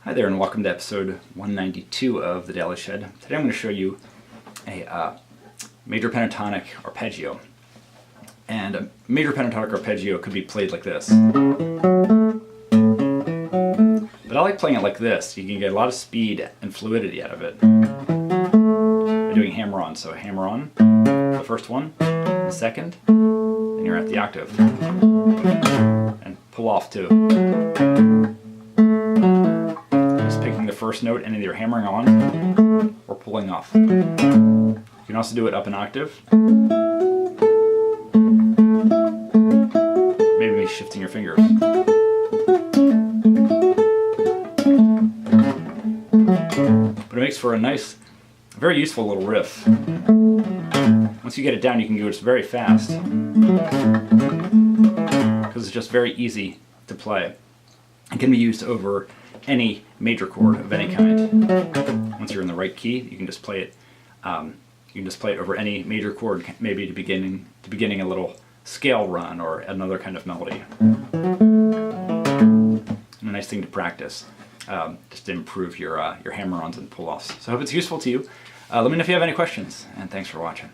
Hi there and welcome to episode 192 of the Daily Shed. Today I'm going to show you a major pentatonic arpeggio. And a major pentatonic arpeggio could be played like this. But I like playing it like this. You can get a lot of speed and fluidity out of it by doing hammer-on. So hammer on the first one, the second, and you're at the octave. And pull off too. Picking the first note and either hammering on or pulling off. You can also do it up an octave. Maybe shifting your fingers. But it makes for a nice, very useful little riff. Once you get it down, you can go just very fast because it's just very easy to play. It can be used over any major chord of any kind. Once you're in the right key, you can just play it. You can just play it over any major chord, maybe to beginning a little scale run or another kind of melody. And a nice thing to practice, just to improve your hammer-ons and pull-offs. So I hope it's useful to you. Let me know if you have any questions, and thanks for watching.